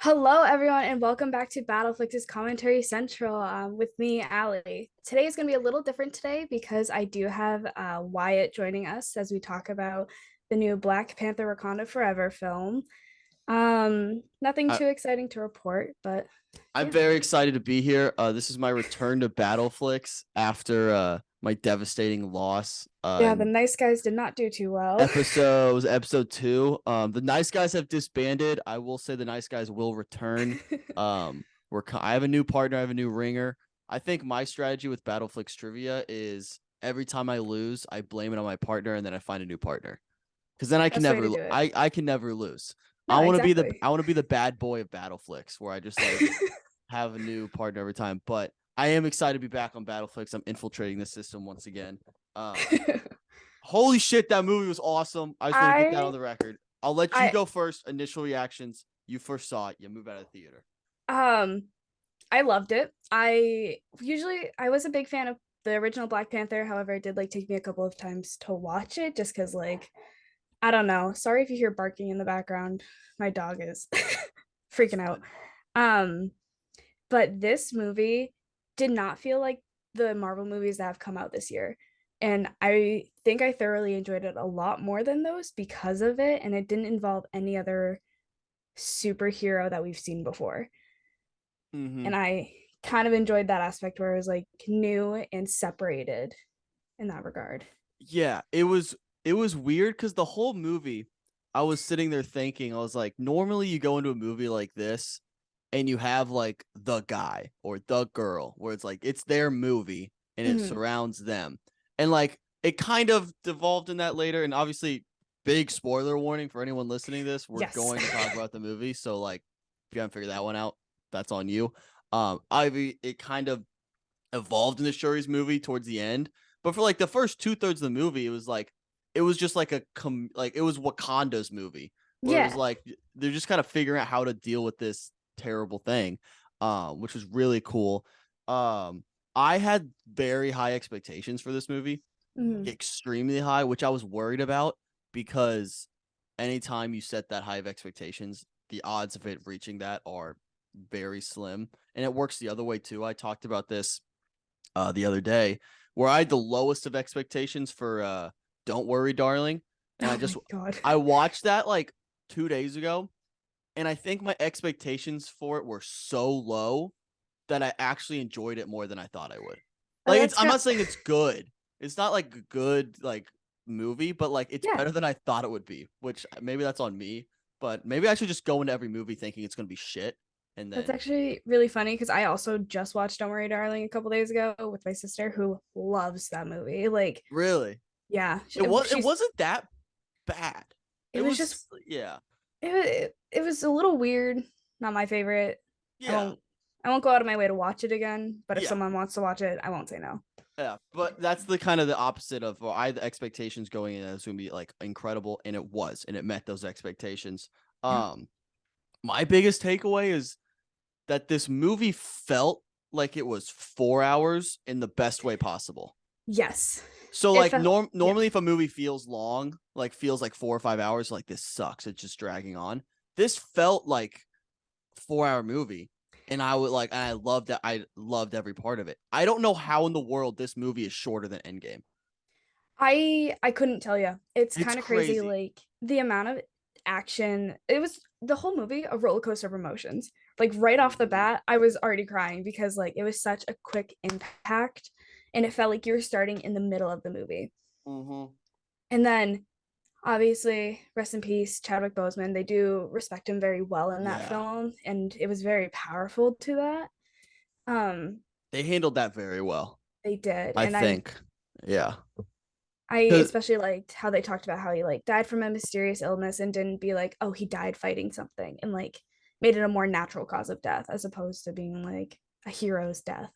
Hello, everyone, and welcome back to BattleFlix's Commentary Central with me, Allie. Today is going to be a little different today because I do have Wyatt joining us as we talk about the new Black Panther Wakanda Forever film. Nothing I, too exciting to report, but I'm yeah. very excited to be here. This is my return to BattleFlix after my devastating loss Yeah, the in nice guys did not do too well. episode two. The nice guys have disbanded. I will say the nice guys will return. I have a new partner. I have a new ringer. I think my strategy with BattleFlix trivia is every time I lose, I blame it on my partner, and then I find a new partner. Because then Best way to do it. I can never lose. No, exactly. I want to be the bad boy of BattleFlix, where I just like have a new partner every time. But I am excited to be back on BattleFlix. I'm infiltrating the system once again. Um, Holy shit, that movie was awesome. I just want to get that on I the record. I'll let you I go first. Initial reactions. You first saw it. You move out of the theater. um I loved it. I was a big fan of the original Black Panther. However, it did like take me a couple of times to watch it just because like I don't know. Sorry if you hear barking in the background. My dog is That's freaking out. fine. Um, but this movie did not feel like the Marvel movies that have come out this year. And I think I thoroughly enjoyed it a lot more than those because of it. And it didn't involve any other superhero that we've seen before. Mm-hmm. And I kind of enjoyed that aspect where it was like new and separated in that regard. Yeah, it was weird because the whole movie, I was sitting there thinking, I was like, normally you go into a movie like this and you have like the guy or the girl where it's like it's their movie and it Mhm. surrounds them. And like it kind of devolved in that later. And obviously, big spoiler warning for anyone listening to this, we're Yes. going to talk about the movie. So like if you haven't figured that one out, that's on you. Ivy, it kind of evolved in the Shuri's movie towards the end. But for like the first 2/3 of the movie, it was just like like it was Wakanda's movie where it was Yeah. like they're just kind of figuring out how to deal with this terrible thing, which was really cool. I had very high expectations for this movie, Mhm. extremely high, which I was worried about because anytime you set that high of expectations, the odds of it reaching that are very slim. And it works the other way too. I talked about this the other day where I had the lowest of expectations for Don't Worry, Darling. And Oh my God. I watched that like 2 days ago, and I think my expectations for it were so low that I actually enjoyed it more than I thought I would. Oh, Like that's I'm kind not saying it's good. It's not like a good like movie, but like it's yeah. better than I thought it would be, which maybe that's on me, but maybe I should just go into every movie thinking it's going to be shit and That's then actually really funny because I also just watched Don't Worry, Darling a couple days ago with my sister who loves that movie. Like, really yeah, it she's wasn't that bad. it was just Yeah. it was a little weird. Not my favorite. I Yeah. won't I won't go out of my way to watch it again, but if Yeah. someone wants to watch it, I won't say no. Yeah. But that's the kind of the opposite of well, I had the expectations going in. It was gonna be like incredible, and it was, and it met those expectations. Yeah. My biggest takeaway is that this movie felt like it was 4 hours in the best way possible. Yes. So It like felt yeah. normally if a movie feels long, like feels like 4 or 5 hours, like this sucks. It's just dragging on. This felt like 4 hour movie. And I loved that. I loved every part of it. I don't know how in the world this movie is shorter than Endgame. I couldn't tell you. It's It's kind of crazy crazy. like the amount of action. It was the whole movie a roller coaster of emotions. Like right off the Mm-hmm. bat, I was already crying because like it was such a quick impact and it felt like you were starting in the middle of the movie. Mm-hmm. And then obviously, rest in peace, Chadwick Boseman. They do respect him very well in that Yeah. film and it was very powerful to that. Um They handled that very well, they did. I And think. Yeah. I 'Cause especially liked how they talked about how he like died from a mysterious illness and didn't be like, oh, he died fighting something and like made it a more natural cause of death as opposed to being like a hero's death.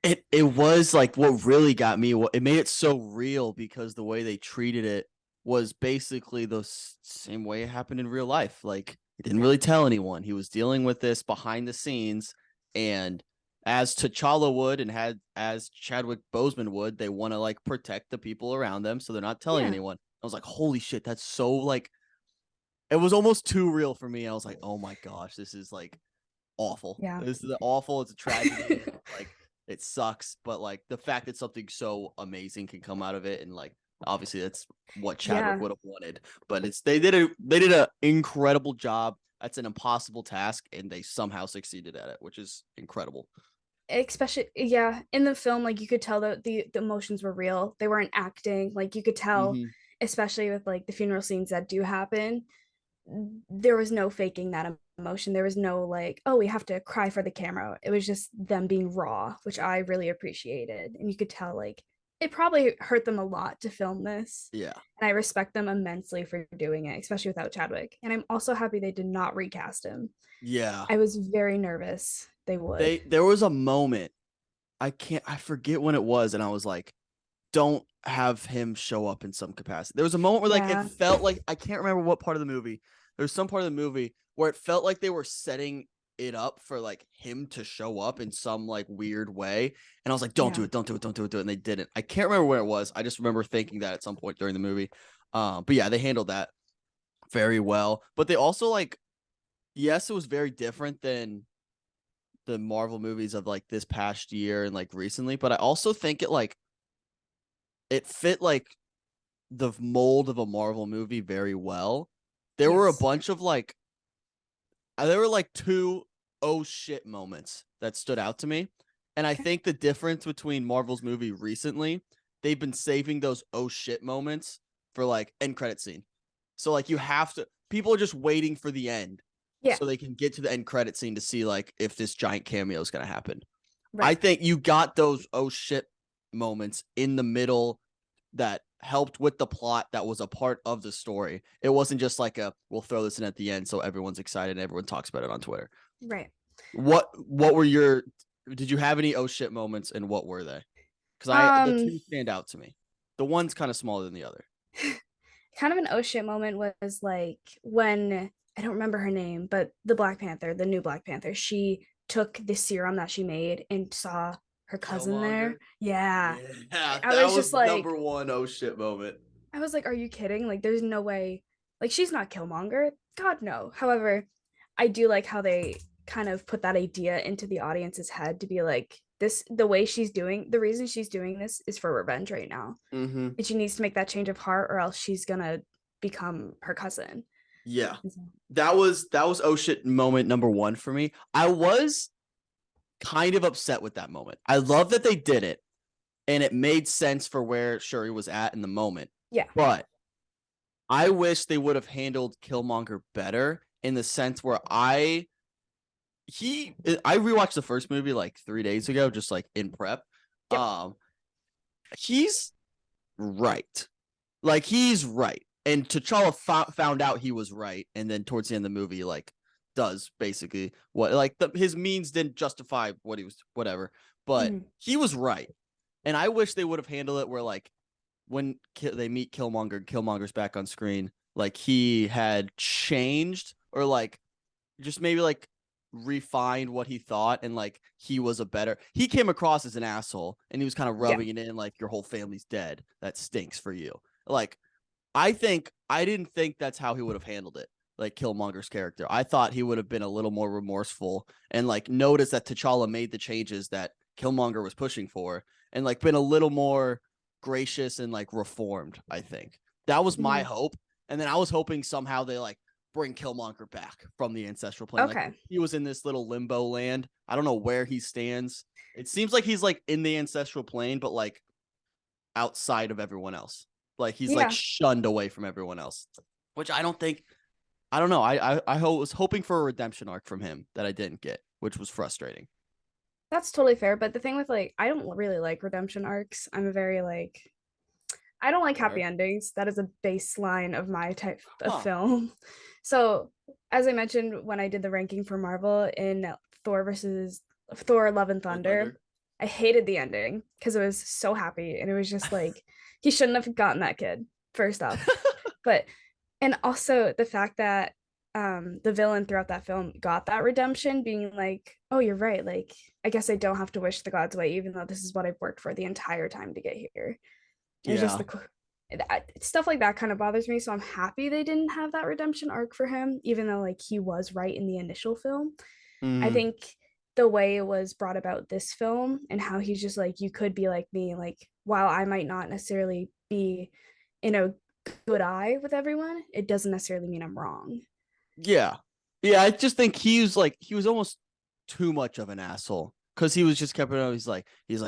it was like what really got me. What it made it so real because the way they treated it was basically the same way it happened in real life. Like he didn't Yeah. really tell anyone. He was dealing with this behind the scenes, and as T'Challa would, and had as Chadwick Boseman would, they want to like protect the people around them, so they're not telling Yeah. anyone. I was like, holy shit, that's so like it was almost too real for me. I was like, oh my gosh, this is like awful. Yeah. This is awful. It's a tragedy. Like it sucks, but like the fact that something so amazing can come out of it, and like obviously that's what Chadwick Yeah. would have wanted. But it's they did an incredible job. That's an impossible task, and they somehow succeeded at it, which is incredible. Especially, yeah, in the film, like you could tell that the emotions were real. They weren't acting. Like you could tell, Mm-hmm. especially with like the funeral scenes that do happen, there was no faking that emotion. There was no like, oh, we have to cry for the camera. It was just them being raw, which I really appreciated. And you could tell like it probably hurt them a lot to film this. Yeah. And I respect them immensely for doing it, especially without Chadwick. And I'm also happy they did not recast him. Yeah. I was very nervous they would. There was a moment, I forget when it was, and I was like, don't have him show up in some capacity. There was a moment where like it Yeah. felt like, I can't remember what part of the movie. There's some part of the movie where it felt like they were setting it up for like him to show up in some like weird way. And I was like, don't do Yeah. it, don't do it, don't do it, do it. And they didn't. I can't remember where it was. I just remember thinking that at some point during the movie. But yeah, they handled that very well. But they also like, yes, it was very different than the Marvel movies of like this past year and like recently. But I also think it fit like the mold of a Marvel movie very well. There were a Yes. bunch of like, there were like two oh shit moments that stood out to me. And I Okay. think the difference between Marvel's movie recently, they've been saving those oh shit moments for like end credit scene. So like you have to, people are just waiting for the end Yeah. so they can get to the end credit scene to see like if this giant cameo is going to happen. I Right. think you got those oh shit moments in the middle that helped with the plot that was a part of the story. It wasn't just like a we'll throw this in at the end so everyone's excited and everyone talks about it on Twitter. Right. What were your, did you have any oh shit moments, and what were they? Because the Um, two stand out to me. The one's kind of smaller than the other. kind of an oh shit moment was like when I don't remember her name, but the Black Panther, the new Black Panther, she took the serum that she made and saw her cousin there. Killmonger. Yeah. Yeah, I that was was just like, number one oh shit moment. I was like, are you kidding? Like, there's no way. Like, she's not Killmonger. God, no. However, I do like how they kind of put that idea into the audience's head to be like, this, the way she's doing, the reason she's doing this is for revenge right now. Mm-hmm. And she needs to make that change of heart or else she's gonna become her cousin. Yeah. So, That was oh shit moment number one for me. I was kind of upset with that moment. I love that they did it, and it made sense for where Shuri was at in the moment. yeah. But I wish they would have handled Killmonger better in the sense where I rewatched the first movie like 3 days ago, just like in prep. Yep. He's right. Like he's right. And T'Challa found out he was right, and then towards the end of the movie, like does basically what like his means didn't justify what he was, whatever, but Mhm. he was right. And I wish they would have handled it where like when they meet Killmonger, Killmonger's back on screen, like he had changed or like just maybe like refined what he thought, and like he came across as an asshole, and he was kind of Yeah. rubbing it in like your whole family's dead. That stinks for you. Like I didn't think that's how he would have handled it. Like Killmonger's character, I thought he would have been a little more remorseful and like noticed that T'Challa made the changes that Killmonger was pushing for, and like been a little more gracious and like reformed. I think that was my Mhm. hope, and then I was hoping somehow they like bring Killmonger back from the ancestral plane. Like Okay. he was in this little limbo land. I don't know where he stands. It seems like he's like in the ancestral plane, but like outside of everyone else. Like he's like Yeah. shunned away from everyone else, which I don't think. I don't know. I was hoping for a redemption arc from him that I didn't get, which was frustrating. That's totally fair. But the thing with like, I don't really like redemption arcs. I'm a very like, I don't like happy Fair. endings. That is a baseline of my type of Huh. film. So, as I mentioned when I did the ranking for Marvel in Thor Love and Love and Thunder, Thunder. I hated the ending because it was so happy and it was just like he shouldn't have gotten that kid first off. But and also the fact that the villain throughout that film got that redemption being like, "Oh, you're right. Like I guess I don't have to wish the gods away even though this is what I've worked for the entire time to get here." It's just Yeah. the stuff like that kind of bothers me. So I'm happy they didn't have that redemption arc for him, even though like he was right in the initial film. I Mm, think the way it was brought about this film and how he's just like, you could be like me, like while I might not necessarily be in a good eye with everyone, it doesn't necessarily mean I'm wrong. yeah. Yeah, I just think he was almost too much of an asshole because he was just kept it up. He's like,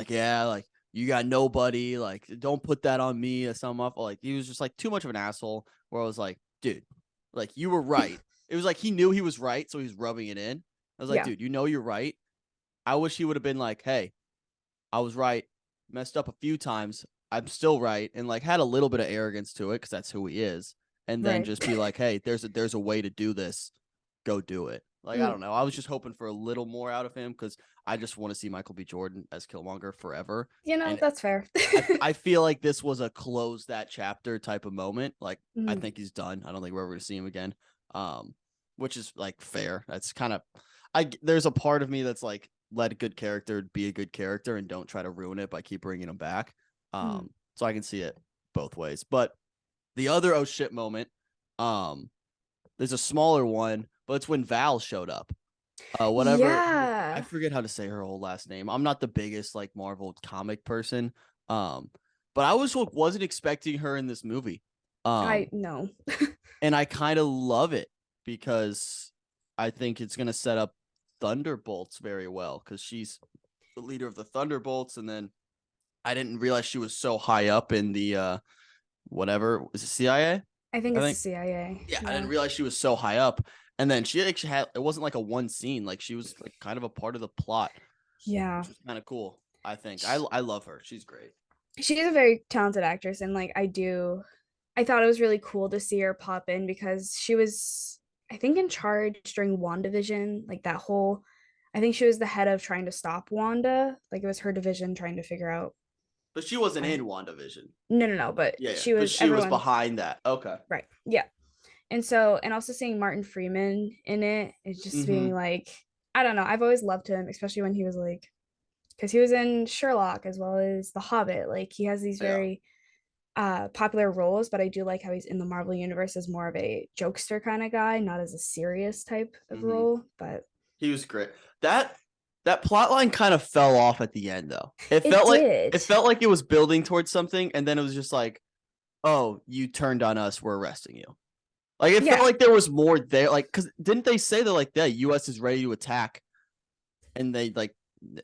yeah, like you got nobody, like don't put that on me or something off. Like he was just like too much of an asshole. Where I was like, dude, like you were right. It was like he knew he was right, so he's rubbing it in. I was like, Yeah, dude, you know you're right. I wish he would have been like, hey, I was right, messed up a few times. I'm still right, and like had a little bit of arrogance to it because that's who he is. And then right. just be like, hey, there's a way to do this. Go do it. Like I Mm, don't know. I was just hoping for a little more out of him because I just want to see Michael B. Jordan as Killmonger forever. And that's fair. I feel like this was a close that chapter type of moment. Like I Mm, think he's done. I don't think we're ever gonna see him again. Um, which is like fair. That's kind of I there's a part of me that's like let a good character be a good character and don't try to ruin it by keep bringing him back. mm. So I can see it both ways. But the other oh shit moment, um, there's a smaller one, but it's when Val showed up. Whatever I Yeah, forget how to say her whole last name. I'm not the biggest like Marvel comic person. Um, but I wasn't expecting her in this movie. I Um, know. and I kind of love it because I think it's gonna set up Thunderbolts very well because she's the leader of the Thunderbolts, and then I didn't realize she was so high up in the whatever was it CIA? I think I it's the think. CIA. Yeah, I didn't Yeah, realize she was so high up. And then she actually had it wasn't like a one scene, like she was like kind of a part of the plot, yeah. which was kind of cool. I think Sh- I love her. She's great. She is a very talented actress, and like I thought it was really cool to see her pop in because she was, I think, in charge during WandaVision, like that whole. I think she was the head of trying to stop Wanda. Like it was her division trying to figure out. But she wasn't Uh, in WandaVision. no, no, no. But Yeah, yeah. she But was she was everyone's behind that. Okay. right. Yeah. And so, and also seeing Martin Freeman in it is just being Mm-hmm. like, I don't know. I've always loved him, especially when he was like, because he was in Sherlock as well as The Hobbit. Like he has these Yeah. very popular roles, but I do like how he's in the Marvel universe as more of a jokester kind of guy, not as a serious type of Mm-hmm. role. But He was great. That that plot line kind of fell off at the end though. it did. It felt like it was building towards something, and then it was just like, oh, you turned on us, we're arresting you. Like it felt Yeah. like there was more there. Like, because didn't they say that like the U.S. is ready to attack, and they like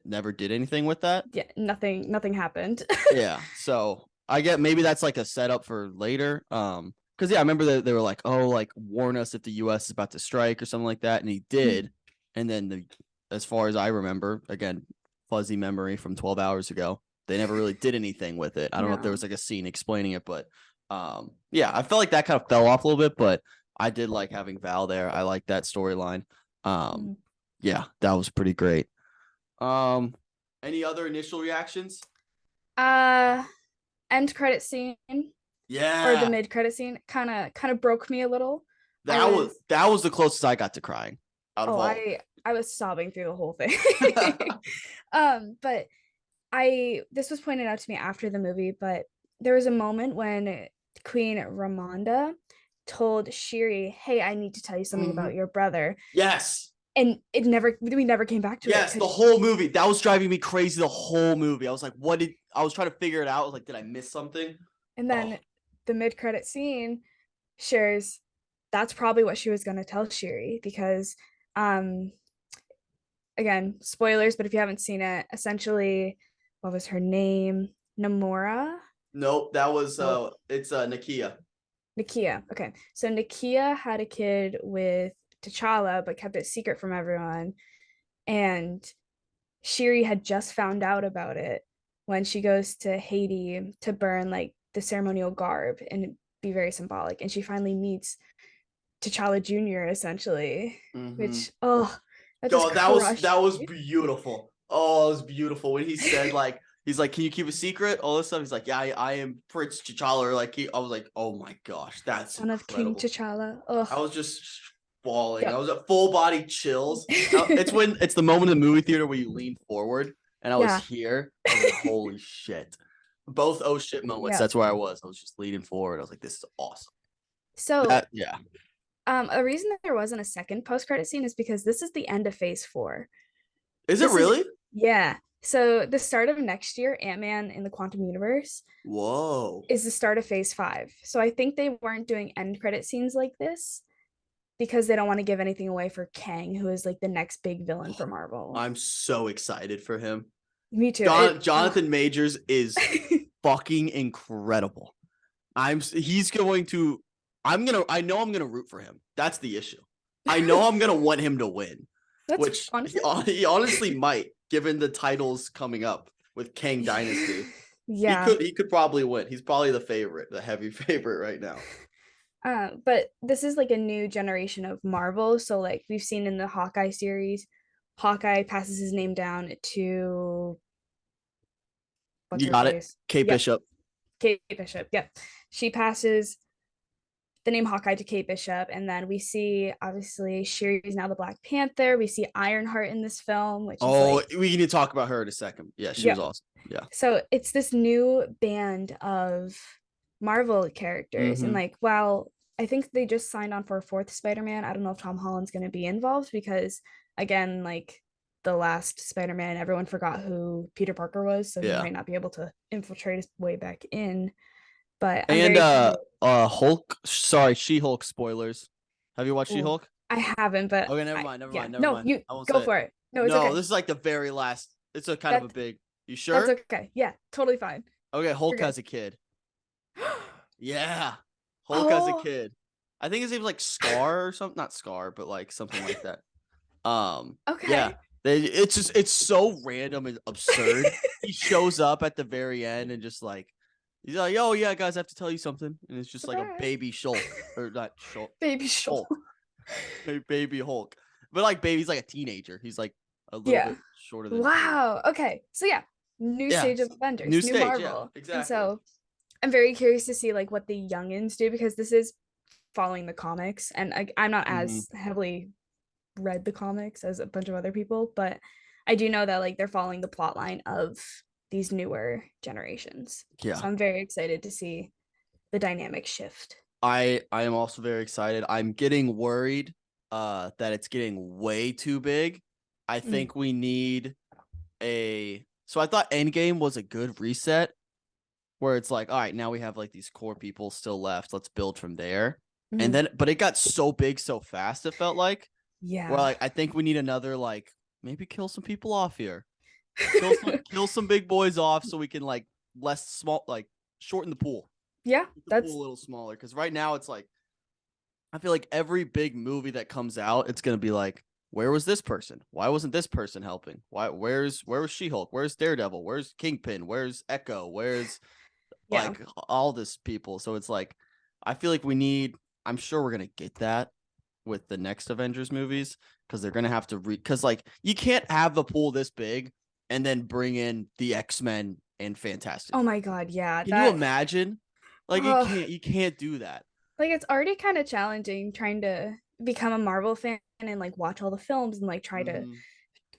never did anything with that? Yeah. Nothing happened. Yeah. So I get maybe that's like a setup for later. Because yeah, I remember that they were like, oh, like warn us if the U.S. is about to strike or something like that, and he did. And then as far as I remember, again, fuzzy memory from 12 hours ago, they never really did anything with it. I don't know if there No. was like a scene explaining it, but yeah, I felt like that kind of fell off a little bit, but I did like having Val there. I like that storyline. Um, yeah, that was pretty great. Um, any other initial reactions? Uh End credit scene or the Yeah, mid credit scene kind of broke me a little. I was that was the closest I got to crying out of oh, all. I was sobbing through the whole thing. But I this was pointed out to me after the movie, but there was a moment when Queen Ramonda told Shiri, "Hey, I need to tell you something Mhm. about your brother." Yes, And we never came back to it yes, the because whole movie that was driving me crazy. The whole movie, I was like, "What did?" I was trying to figure it out. I was like, "Did I miss something?" and Oh, then the mid-credit scene shares that's probably what she was going to tell Shiri because um again, spoilers, but if you haven't seen it, essentially what was her name? Namora? nope, that was Nope. it's Nakia. Nakia. Okay. So Nakia had a kid with T'Challa, but kept it secret from everyone. And Shiri had just found out about it when she goes to Haiti to burn like the ceremonial garb and be very symbolic. And she finally meets T'Challa Jr. essentially, Mm-hmm. which that just Yo, crushed that was me. beautiful. Oh, it was beautiful when he said like he's like, "Can you keep a secret?" All this stuff. He's like, "Yeah, I am Prince T'Challa." Like I was like, "Oh my gosh, that's Son of King incredible." T'Challa. I Oh, was just falling. I yep. was at full body chills. It's the moment in the movie theater where you lean forward, and I was Yeah. here. I was like, "Holy shit!" Both oh shit moments. Yeah. That's where I was. I was just leaning forward. I was like, "This is awesome." So That yeah. A reason that there wasn't a second post-credit scene is because this is the end of phase 4. Is it This is really? Yeah. So the start of next year, Ant-Man in the Quantum Universe Whoa. is the start of phase 5. So I think they weren't doing end credit scenes like this because they don't want to give anything away for Kang, who is like the next big villain for Marvel. I'm so excited for him. Me too. It Jonathan Majors is fucking incredible. He's going to I know I'm gonna root for him. That's the issue. I know I'm gonna want him to win, That's which honestly. he honestly might, given the titles coming up with Kang Dynasty. Yeah. He could probably win. He's probably the favorite, the heavy favorite right now. But this is like a new generation of Marvel. So like we've seen in the Hawkeye series, Hawkeye passes his name down to what's You her got it. face? Kate Yep, Bishop. Kate Bishop. Yep. She passes the name Hawkeye to Kate Bishop. And then we see obviously Shuri's now the Black Panther. We see Ironheart in this film, which is Oh, like, we need to talk about her in a second. Yeah, she was yep. awesome. Yeah. So it's this new band of Marvel characters. And Mm-hmm. like, wow, I think they just signed on for a fourth Spider-Man. I don't know if Tom Holland's going to be involved because, again, like the last Spider-Man, everyone forgot who Peter Parker was. So he Yeah. might not be able to infiltrate his way back in. But I'm And very excited. Hulk, sorry, She-Hulk spoilers. Have you watched Ooh, She-Hulk? I haven't, but Okay, never I, mind, never yeah, mind, never no, mind. you I won't go say it. for it. No, it's No, okay. this is like the very last. It's a kind of a That big. You that's sure? okay. Yeah, totally fine. Okay, You're Hulk good. has a kid. Yeah. Hulk has a Oh, kid. I think his name's like Scar or something. Not Scar, but like something like that. Yeah. okay. It's so random and absurd. He shows up at the very end and just like he's like, "Oh yeah, guys, I have to tell you something." And it's just like a Surprise. baby Shulk or not Shulk, Baby Shoal. Hulk, baby Hulk. But like baby's like a teenager. He's like a little Yeah. bit shorter than a teenager. Wow. Okay. So yeah, new Yeah, stage of Avengers, new new stage. Yeah, Marvel. And exactly. so I'm very curious to see like what the youngins do because this is following the comics and I'm not Mm-hmm. as heavily read the comics as a bunch of other people, but I do know that like they're following the plot line of these newer generations. Yeah. So I'm very excited to see the dynamic shift. I am also very excited. I'm getting worried that it's getting way too big. I Mm. think we need a so I thought Endgame was a good reset where it's like, all right, now we have like these core people still left. Let's build from there. And Mhm. then but it got so big so fast, it felt like where Yeah. like I think we need another like maybe kill some people off here. Kill some big boys off so we can like less small like shorten the pool. Yeah, Keep the pool that's a little smaller. Cause right now it's like I feel like every big movie that comes out, it's gonna be like, where was this person? Why wasn't this person helping? Where was She-Hulk? Where's Daredevil? Where's Kingpin? Where's Echo? Where's yeah. like all this people? So it's like I feel like we need I'm sure we're gonna get that with the next Avengers movies because they're gonna have to because like you can't have a pool this big and then bring in the X-Men and Fantastic Oh Four. my god, yeah. Can you That imagine? Like oh, you can't do that. like it's already kind of challenging trying to become a Marvel fan and like watch all the films and like try to Mm-hmm.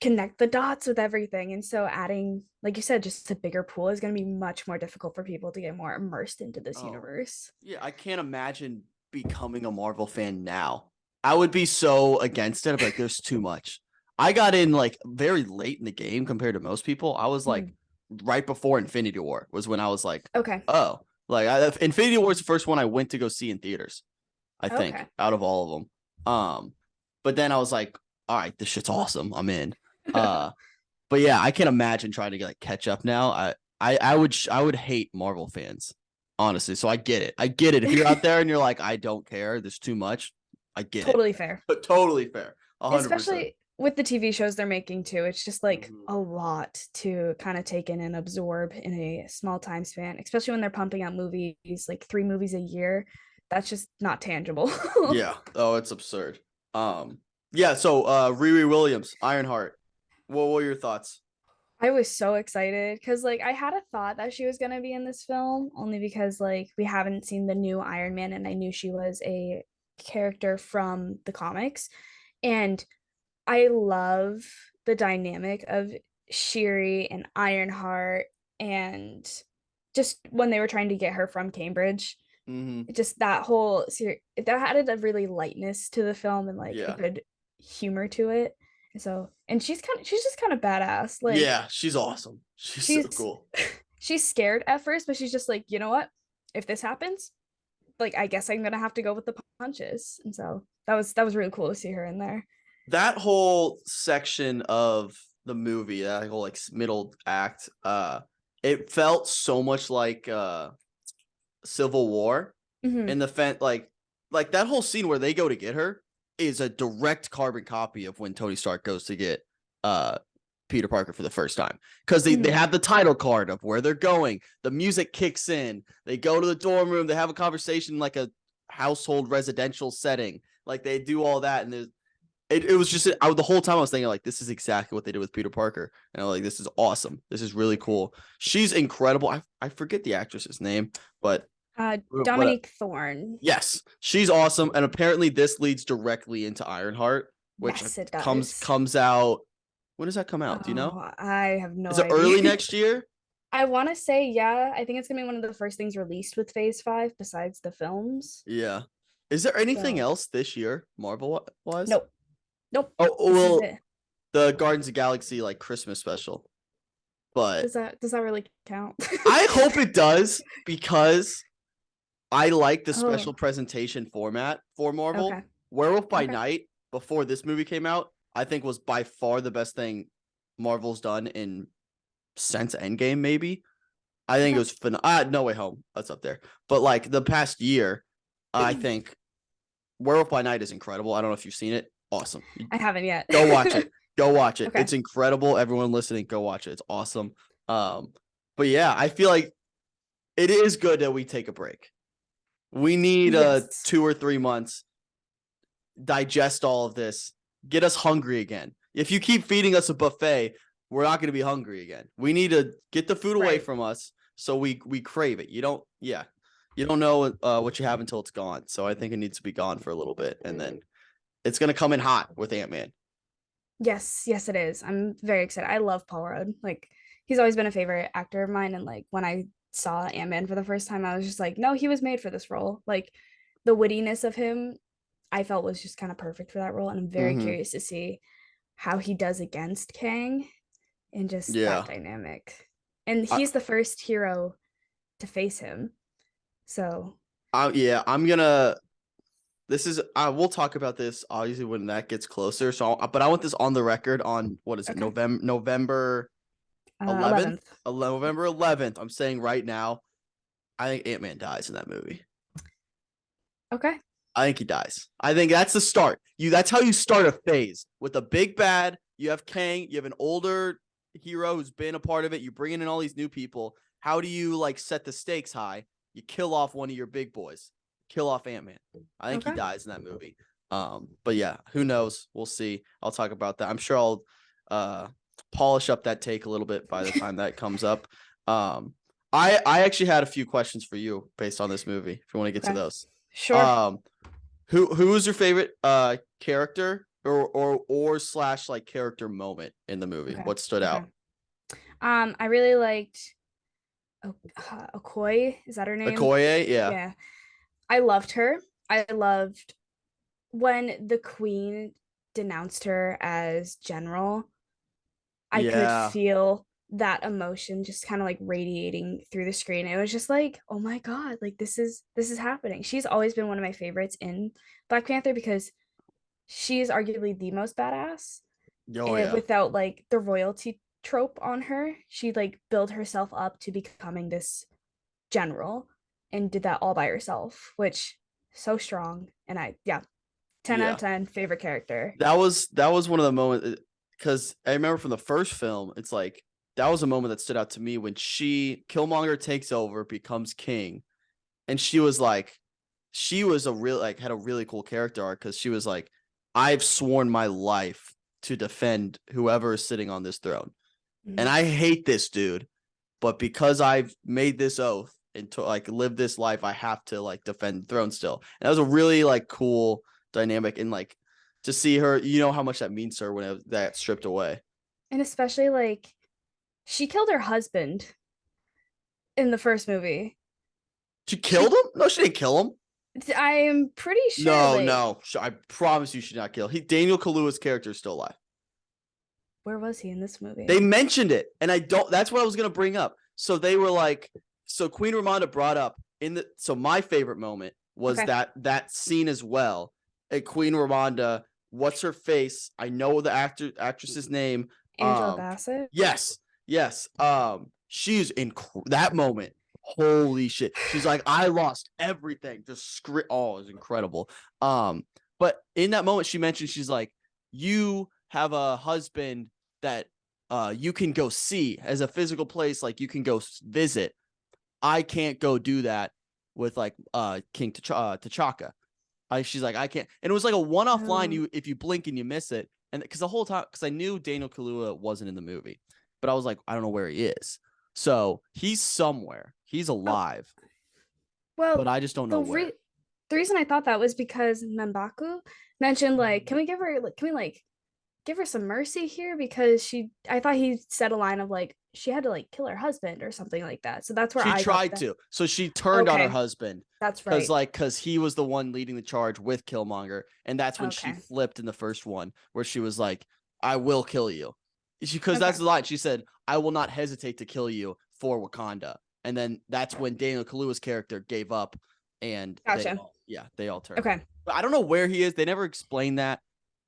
connect the dots with everything. And so adding, like you said, just a bigger pool is going to be much more difficult for people to get more immersed into this Oh, universe. yeah. I can't imagine becoming a Marvel fan now. I would be so against it. I'd be like, there's too much. I got in like very late in the game compared to most people. I was like Mm. right before Infinity War was when I was like, Okay. oh, like Infinity War is the first one I went to go see in theaters. I think Okay. out of all of them. But then I was like, all right, this shit's awesome. I'm in. Uh, but yeah, I can't imagine trying to like catch up now. I would hate Marvel fans, honestly. So I get it. I get it. If you're out there and you're like, I don't care, there's too much. I get it. Totally fair. But totally fair. 100%. Especially with the TV shows they're making too. It's just like Mm-hmm. a lot to kind of take in and absorb in a small time span, especially when they're pumping out movies, like 3 movies a year. That's just not tangible. Yeah. Oh, it's absurd. Yeah. So, Riri Williams, Ironheart. What were your thoughts? I was so excited because like I had a thought that she was gonna be in this film only because like we haven't seen the new Iron Man and I knew she was a character from the comics. And I love the dynamic of Shiri and Ironheart and just when they were trying to get her from Cambridge Mm-hmm. Just that whole series that added a really lightness to the film and like a Yeah. good humor to it. And she's just kind of badass. Like Yeah, she's awesome. She's so she's cool. she's scared at first, but she's just like, you know what? If this happens, like I guess I'm gonna have to go with the punches. And so that was really cool to see her in there. That whole section of the movie, that whole like middle act, it felt so much like Civil War Mm-hmm. in the like that whole scene where they go to get her is a direct carbon copy of when Tony Stark goes to get uh Peter Parker for the first time, because they Mm-hmm. have the title card of where they're going, the music kicks in, they go to the dorm room, they have a conversation like a household residential setting, like they do all that, and it was just the whole time I was thinking like this is exactly what they did with Peter Parker, and I'm like, this is awesome, this is really cool. She's incredible. I forget the actress's name, but Dominique Thorne. yes, she's awesome. And apparently this leads directly into Ironheart, which Yes, it comes does. comes out. When does that come out? Do you know? Oh, I have no Is it early idea. next year? I want to say, yeah, I think it's gonna be one of the first things released with Phase 5 besides the films. Yeah. Is there anything So, else this year, Marvel wise? nope, nope. Oh This is well, it. the Guardians of the Galaxy like Christmas special. But Does that really count? I hope it does, because I like the Oh, special presentation format for Marvel. okay. Werewolf by Okay. Night, before this movie came out, I think was by far the best thing Marvel's done in since Endgame, maybe. I think it Okay. was No Way Home. That's up there. But like the past year, I think Werewolf by Night is incredible. I don't know if you've seen it. Awesome. I haven't yet. Go watch it. Go watch it. Okay. It's incredible. Everyone listening, go watch it. It's awesome. But yeah, I feel like it is good that we take a break. We need Yes. 2 or 3 months, digest all of this, get us hungry again. If you keep feeding us a buffet, we're not going to be hungry again. We need to get the food away Right. from us so we crave it. You don't know what you have until it's gone. So I think it needs to be gone for a little bit, and then it's going to come in hot with Ant-Man. Yes, yes, it is. I'm very excited. I love Paul Rudd. Like, he's always been a favorite actor of mine. And like when I saw Ant-Man for the first time, I was just like, no, he was made for this role. Like the wittiness of him, I felt was just kind of perfect for that role. And I'm very Mm-hmm. curious to see how he does against Kang and just that Yeah. dynamic. And I, he's the first hero to face him. So, yeah, I'm gonna. This is. We'll talk about this obviously when that gets closer. But I want this on the record on what is it? okay. November 11th. 11th. November 11th. I'm saying right now, I think Ant-Man dies in that movie. Okay. I think he dies. I think that's the start. That's how you start a phase with a big bad. You have Kang. You have an older hero who's been a part of it. You bring in all these new people. How do you like set the stakes high? You kill off one of your big boys. Kill off Ant-Man. I think he Okay. dies in that movie. But yeah, who knows? We'll see. I'll talk about that. I'm sure I'll polish up that take a little bit by the time that comes up. I actually had a few questions for you based on this movie, if you want to get to Okay. those. Sure. Who was your favorite character or slash like character moment in the movie? Okay. What stood Okay. out? I really liked Okoye. Is that her name? Okoye, yeah. Yeah. I loved her. I loved when the queen denounced her as general. I could Yeah. feel that emotion just kind of like radiating through the screen. It was just like, oh my God, like this is happening. She's always been one of my favorites in Black Panther because she is arguably the most badass. Oh And yeah. without like the royalty trope on her, she like built herself up to becoming this general and did that all by herself, which so strong. And yeah, 10 out of Yeah. 10 favorite character. That was one of the moments, because I remember from the first film, it's like that was a moment that stood out to me when Killmonger takes over, becomes king, and she was a real like had a really cool character arc, because she was like, I've sworn my life to defend whoever is sitting on this throne. And Mhm. I hate this dude, but because I've made this oath and to like live this life, I have to like defend the throne still. And that was a really like cool dynamic, and like to see her, how much that means to her when that stripped away. And especially like she killed her husband in the first movie. She killed him? No, she didn't kill him. I am pretty sure. No, Like, no. I promise you, she did not kill. Daniel Kaluuya's character is still alive. where was he in this movie? They mentioned it, and I don't. That's what I was gonna bring up. So they were like, so Queen Ramonda brought up in the. So my favorite moment was Okay. that scene as well. At Queen Ramonda, what's her face? I know the actress's name. Angela Bassett. Yes, yes. She's in that moment. Holy shit! She's like, I lost everything. Just script. Oh, it was incredible. But in that moment, she mentioned she's like, you have a husband that you can go see as a physical place, like you can go visit. I can't go do that with like King T'Chaka. She's like, I can't. And it was like a one-off line. If you blink and you miss it, and because the whole time, because I knew Daniel Kaluuya wasn't in the movie, but I was like, I don't know where he is. So he's somewhere. He's alive, but Well, I just don't know where. the reason I thought that was because M'Baku mentioned like, can we give her some mercy here, because I thought he said a line of like she had to like kill her husband or something like that. So that's where She I got tried that. to. So she turned on her Okay, husband that's right. because he was the one leading the charge with Killmonger, and that's when she Okay. flipped in the first one where she was like, "I will kill you," because that's Okay. the line she said. I will not hesitate to kill you for Wakanda, and then that's when Daniel Kaluuya's character gave up, and Gotcha. they all turned. Okay. But I don't know where he is. They never explained that,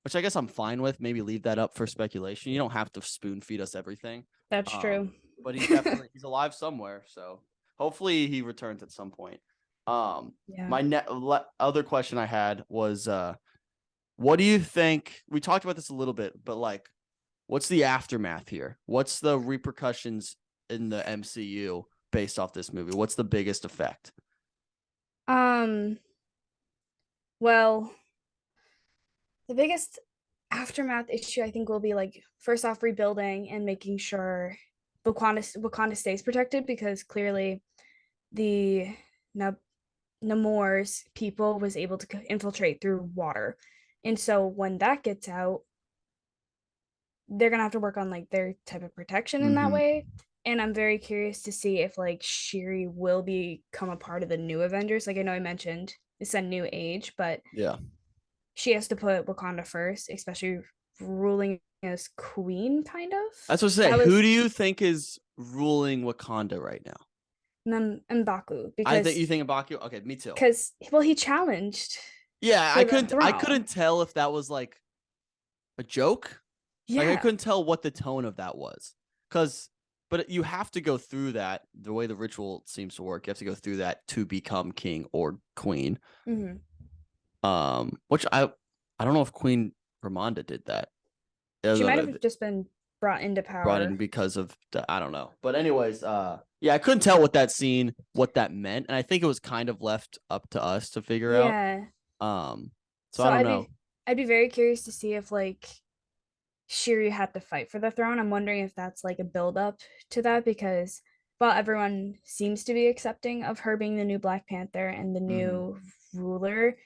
which I guess I'm fine with. Maybe leave that up for speculation. You don't have to spoon feed us everything. That's true. But he's alive somewhere. So hopefully he returns at some point. Yeah. My other question I had was, what do you think? We talked about this a little bit, but like, what's the aftermath here? What's the repercussions in the MCU based off this movie? What's the biggest effect? Um, well, the biggest aftermath issue I think will be like first off rebuilding and making sure Wakanda stays protected, because clearly the Namor's people was able to infiltrate through water. And so when that gets out, they're gonna have to work on like their type of protection in that Mm-hmm. way. And I'm very curious to see if like Shuri will become a part of the new Avengers. Like I know I mentioned it's a new age, but Yeah. she has to put Wakanda first, especially ruling as queen, kind of. That's what I say. That Who was do you think is ruling Wakanda right now? M'Baku, I think you think M'Baku. Okay, me too. well, he challenged Yeah, for the I throne. couldn't tell if that was like a joke. Like I Yeah. couldn't tell what the tone of that was. But you have to go through that the way the ritual seems to work. You have to go through that to become king or queen. Mm-hmm. Which I don't know if Queen Ramonda did that. She might have just been brought into Brought in power. because of I don't know. But anyways, yeah, I couldn't tell what that meant, and I think it was kind of left up to us to figure out. Yeah. So I So don't know. I'd be very curious to see if like Shuri had to fight for the throne. I'm wondering if that's like a build up to that, because while everyone seems to be accepting of her being the new Black Panther and the Mm-hmm. new ruler,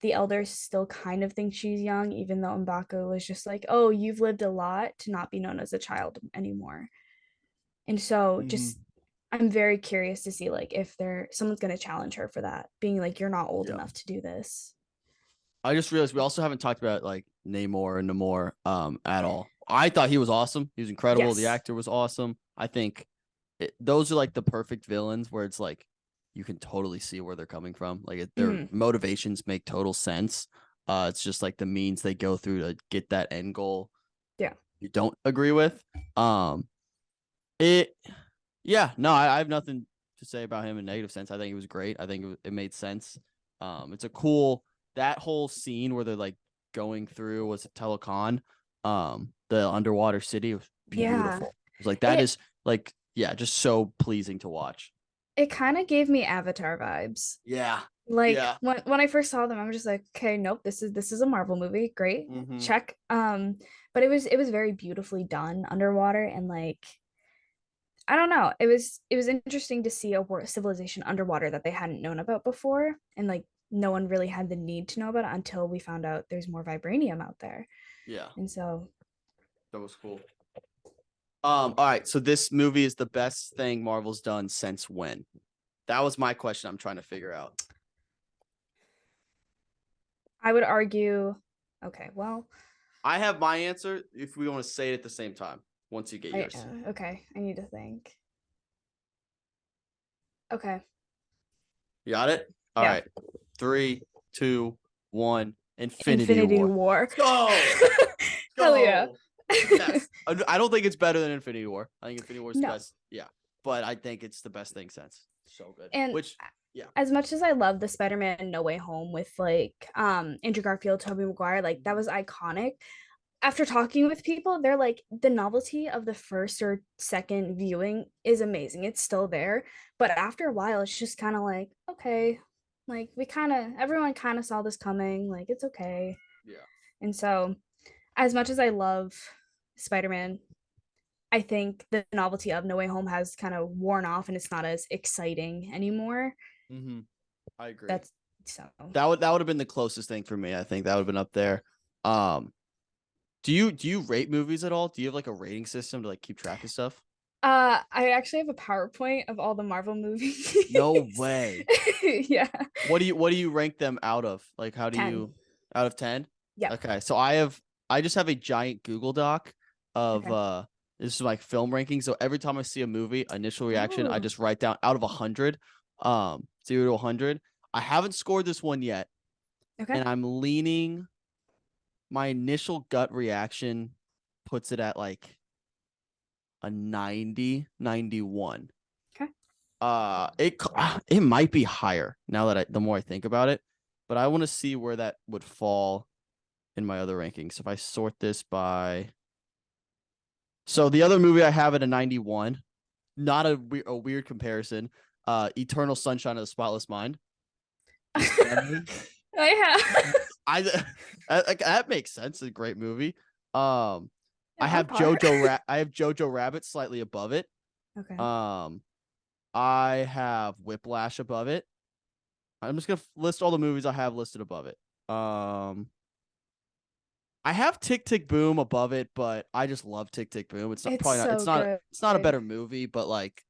the elders still kind of think she's young, even though M'Baku was just like, "Oh, you've lived a lot to not be known as a child anymore." And so Mm-hmm. just I'm very curious to see like if someone's gonna challenge her for that, being like, "You're not old Yeah. enough to do this." I just realized we also haven't talked about like Namor at all. I thought he was awesome. He was incredible. The Yes. actor was awesome. I think those are like the perfect villains where it's like you can totally see where they're coming from. Like their Mm-hmm. motivations make total sense. It's just like the means they go through to get that end goal Yeah. you don't agree with. Um, it, yeah, no, I have nothing to say about him in negative sense. I think he was great. I think it made sense. It's a cool that whole scene where they're like going through was Telecon, the underwater city was Yeah. beautiful. It was like that It is like yeah, just so pleasing to watch. it kind of gave me Avatar vibes. Yeah, Like yeah. when I first saw them, I'm just like, okay, nope, this is a Marvel movie. Great. Mm-hmm. Check. But it was very beautifully done underwater, and like I don't know. It was interesting to see a civilization underwater that they hadn't known about before, and like no one really had the need to know about it until we found out there's more vibranium out there. Yeah, And so that was cool. All right. So this movie is the best thing Marvel's done since when? That was my question I'm trying to figure out. I would argue. Okay, well, I have my answer if we want to say it at the same time once you get yours. okay, I need to think. Okay, You got it? All yeah, right. 3, 2, 1. Infinity Infinity War. War. Let's go. Let's Hell yeah. go. Yes. I don't think it's better than Infinity War. I think Infinity War is the No, best. Yeah. But I think it's the best thing since. So good. and Which, yeah. as much as I love the Spider-Man No Way Home with like Andrew Garfield, Tobey Maguire, like that was iconic. After talking with people, they're like the novelty of the first or second viewing is amazing. It's still there, but after a while, it's just kind of like okay, like everyone kind of saw this coming. Like it's okay, Yeah. and so as much as I love Spider-Man, I think the novelty of No Way Home has kind of worn off, and it's not as exciting anymore. Mm-hmm. I agree. That's so. That would have been the closest thing for me. I think that would have been up there. Um, do you rate movies at all? Do you have like a rating system to like keep track of stuff? I actually have a PowerPoint of all the Marvel movies. No way. Yeah. What do you rank them out of? Like how do 10. you out of 10? Yep. Okay. So I just have a giant Google Doc of Okay. this is like film rankings. So every time I see a movie, initial reaction, I Oh, just write down out of 100, 0 to 100. I haven't scored this one yet, okay. and I'm leaning my initial gut reaction puts it at like a 90, 91. Okay. It might be higher now that the more I think about it, but I want to see where that would fall in my other rankings. If I sort this by, so the other movie I have at a 91, not a weird comparison. Eternal Sunshine of the Spotless Mind. The Stanley. I have. I that makes sense. It's a great movie. I Yeah, on have par. Jojo Rabbit slightly above it. Okay. Um, I have Whiplash above it. I'm just gonna list all the movies I have listed above it. I have Tick Tick Boom above it, but I just love Tick Tick Boom. It's not It's probably not. so good. It's not a better movie, but like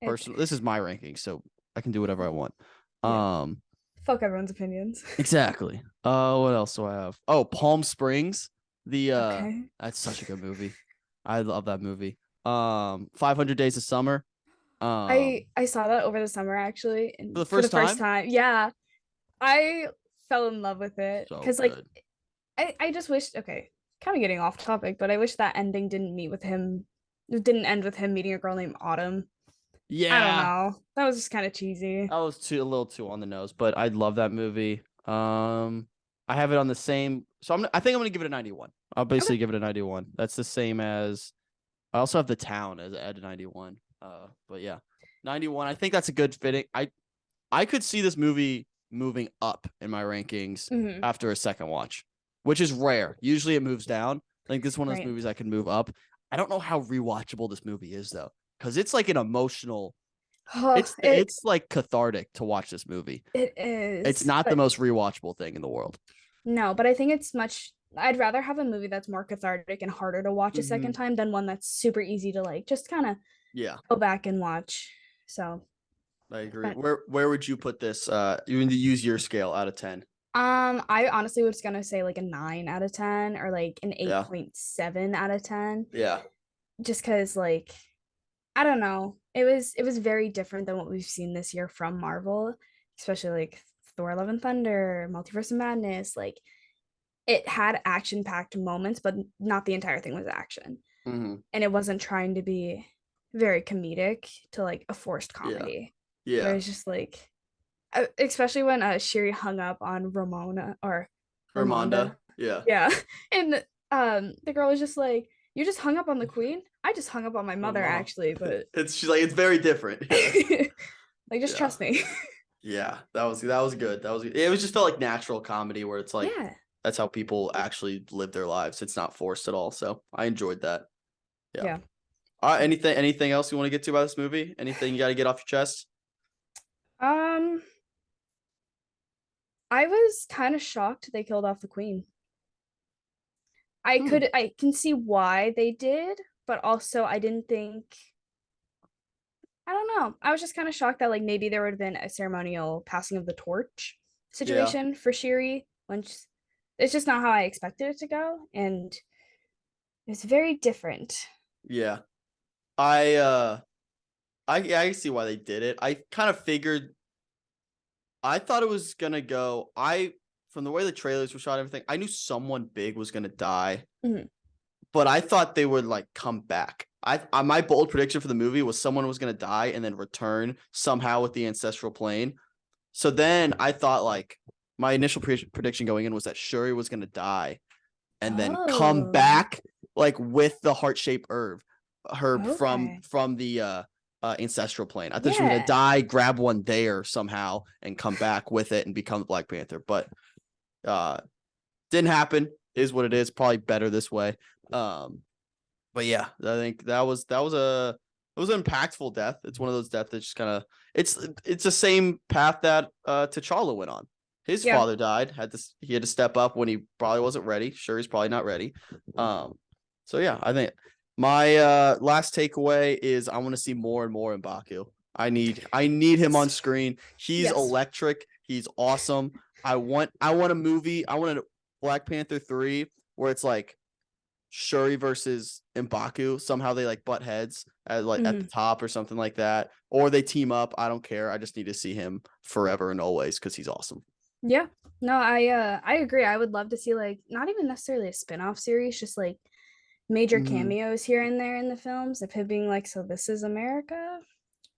It, personal. This is my ranking, so I can do whatever I want. yeah. Um, Fuck everyone's opinions. exactly. What else do I have? Oh, Palm Springs. The Okay. that's such a good movie. I love that movie. 500 Days of Summer. I saw that over the summer actually, For the and for the first first time. time, yeah, I fell in love with it So because like good. I just wish okay, kind of getting off topic, but I wish that ending didn't end with him meeting a girl named Autumn. I don't Yeah, know. That was just kind of cheesy. that was a little too on the nose, but I love that movie. I have it on the same. So I think I'm gonna give it a 91. I'll Okay. basically give it a 91. That's the same as I also have The Town as at a 91. But yeah, 91. I think that's a good fitting. I could see this movie moving up in my rankings Hmm. after a second watch, which is rare. Usually it moves down. I think this is one of those Right. movies I can move up. I don't know how rewatchable this movie is though, because it's like an emotional. Oh, It's like cathartic to watch this movie. it It's is, not the but most rewatchable thing in the world. no, but I think it's much. I'd rather have a movie that's more cathartic and harder to watch a second Mm-hmm. time than one that's super easy to like just kind of Yeah, go back and watch. So, I agree. but Where would you put this? You need to use your scale out of 10. I honestly was gonna say like a 9 out of 10 or like an Yeah, 8.7 out of 10, yeah. just because like I don't know. It was very different than what we've seen this year from Marvel, especially like Thor: Love and Thunder, Multiverse of Madness. Like it had action-packed moments, but not the entire thing was action. Mm-hmm. And it wasn't trying to be very comedic to like a forced Yeah, comedy. It yeah. was just like especially when Shiri hung up on Ramona or Ramonda. Ramonda. Yeah. Yeah. And the girl was just like, "You just hung up on the queen? I just hung up on my My mother mom. actually, but It's she's like it's very different. Yeah. like just Yeah. trust me." Yeah. That was good. That was good. It was just felt like natural comedy where it's like Yeah. that's how people actually live their lives. It's not forced at all. So I enjoyed that. Yeah. Yeah. All right. Anything else you want to get to about this movie? Anything you got to get off your chest? Um I was kind of shocked they killed off the queen. Hmm. I can see why they did, but also I didn't think I don't know. I was just kind of shocked that like maybe there would have been a ceremonial passing of the torch Yeah, situation for Shiri, when it's just not how I expected it to go, and it's very different. yeah. I see why they did it. I kind of figured. I thought it was gonna go. I From the way the trailers were shot, and everything. I knew someone big was gonna die, Mhm. but I thought they would like come back. My bold prediction for the movie was someone was gonna die and then return somehow with the ancestral plane. So then I thought like my initial prediction going in was that Shuri was gonna die and then come Oh, back like with the heart-shaped herb okay. from the ancestral plane. I thought she was gonna Yeah. die, grab one there somehow, and come back with it and become the Black Panther. But uh didn't happen. Is what it is. Probably better this way. Um, but yeah, I think it was an impactful death. It's one of those deaths that just kind of it's the same path that T'Challa went on. His Yeah. father died. He had to step up when he probably wasn't ready. Sure, he's probably not ready. Um, so yeah, I think my last takeaway is I want to see more and more M'Baku. I need him on screen. He's Yes. electric. He's awesome. I want a movie. I want a Black Panther 3 where it's like Shuri versus M'Baku. Somehow they like butt heads at the Mhm. top or something like that. Or they team up. I don't care. I just need to see him forever and always because he's awesome. Yeah. No, I agree. I would love to see like not even necessarily a spin-off series, just like major Mm-hmm. cameos here and there in the films of him being like, so this is America?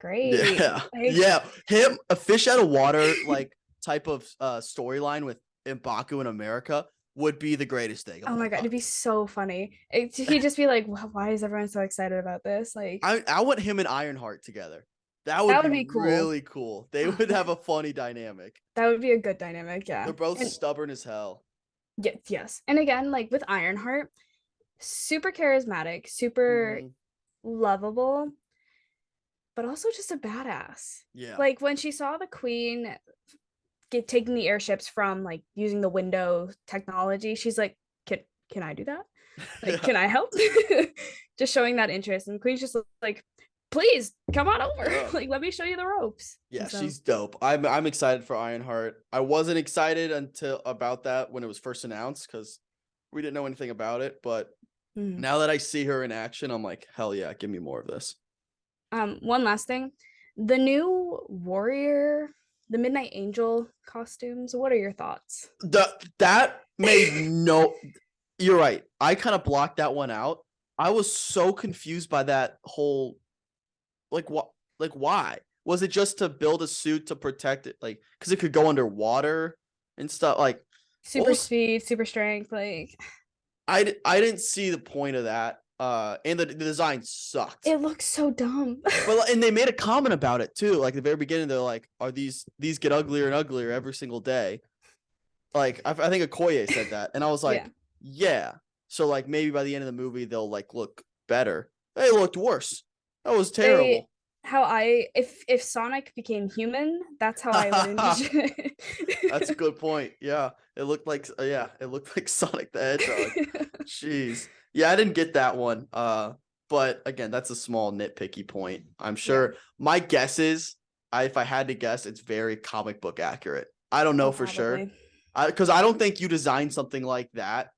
Great. Yeah. Like, Yeah. Him, a fish out of water, like type of storyline with M'Baku in America would be the greatest thing of oh my all God, it'd time. be so funny. He'd just be like, why is everyone so excited about this? Like, I want him and Ironheart together. That would that be would be cool. really cool. They Oh, would have a funny dynamic. that would be a good dynamic, They're yeah. both And stubborn as hell. yes, yes. And again, like with Ironheart, super charismatic, super Mm-hmm. lovable, but also just a badass. Yeah. Like when she saw the queen get taking the airships from like using the window technology, she's like, can I do that? Like, Yeah. can I help? Just showing that interest. And Queen's just like, please come on over. Yeah. Like, let me show you the ropes. Yeah, And so, she's dope. I'm excited for Ironheart. I wasn't excited until about that when it was first announced because we didn't know anything about it. But mm. now that I see her in action, I'm like, hell yeah, give me more of this. One last thing, the new warrior, the Midnight Angel costumes. What are your thoughts? That made no. You're right. I kind of blocked that one out. I was so confused by that whole what like why was it just to build a suit to protect it like because it could go underwater and stuff like what Super was speed, super strength. Like, I didn't see the point of that. And the design sucked. it looks so dumb. But and they made a comment about it too. Like at the very beginning, they're like, "Are these get uglier and uglier every single day?" Like I think Okoye said that, and I was Yeah. like, "Yeah." So like maybe by the end of the movie, they'll like look better. They looked worse. That was They terrible. how I if Sonic became human, that's how I would envision That's a it. good point. Yeah, it looked like Sonic the Hedgehog. Jeez. Yeah, I didn't get that one. But again, that's a small nitpicky point. I'm Yeah. sure my guess is if I had to guess, it's very comic book accurate. I don't Oh, know for sure. probably. Because I don't think you design something like that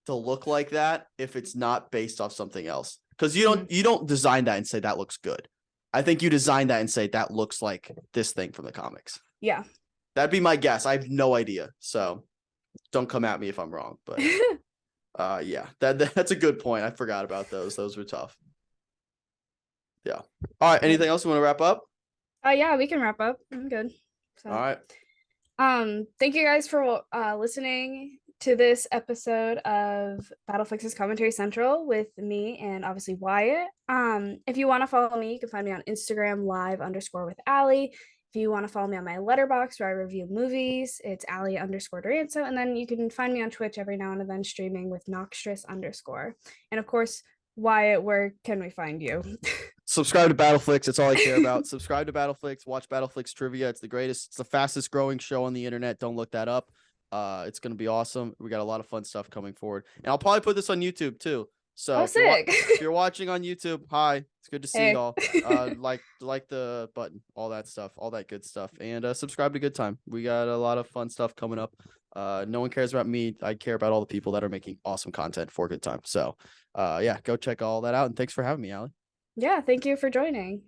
to look like that if it's not based off something else. Because Mhm. you don't design that and say that looks good. I think you design that and say that looks like this thing from the comics. Yeah. That'd be my guess. I have no idea. So don't come at me if I'm wrong. But yeah, that's a good point. I forgot about those. Those were tough. Yeah. All right. But Anything else you want to wrap up? yeah, we can wrap up. I'm good. All So, right. thank you guys for listening to this episode of BattleFlix's Commentary Central with me and obviously Wyatt. If you want to follow me, you can find me on Instagram live_with Allie. If you want to follow me on my letterbox where I review movies, it's Allie_Duranzo. And then you can find me on Twitch every now and then streaming with Noxtress_. And of course, Wyatt, where can we find you? Subscribe to BattleFlix. It's all I care about. Subscribe to BattleFlix. Watch BattleFlix trivia. It's the greatest. It's the fastest growing show on the internet. Don't look that up. It's gonna be awesome. We got a lot of fun stuff coming forward, and I'll probably put this on YouTube too. So Oh, sick. if you're watching on YouTube, hi, it's good to see Hey. y'all. Like the button, all that stuff, all that good stuff, and subscribe to Good Time. We got a lot of fun stuff coming up. No one cares about me. I care about all the people that are making awesome content for Good Time. So, yeah, go check all that out. And thanks for having me, Allie. Yeah, thank you for joining.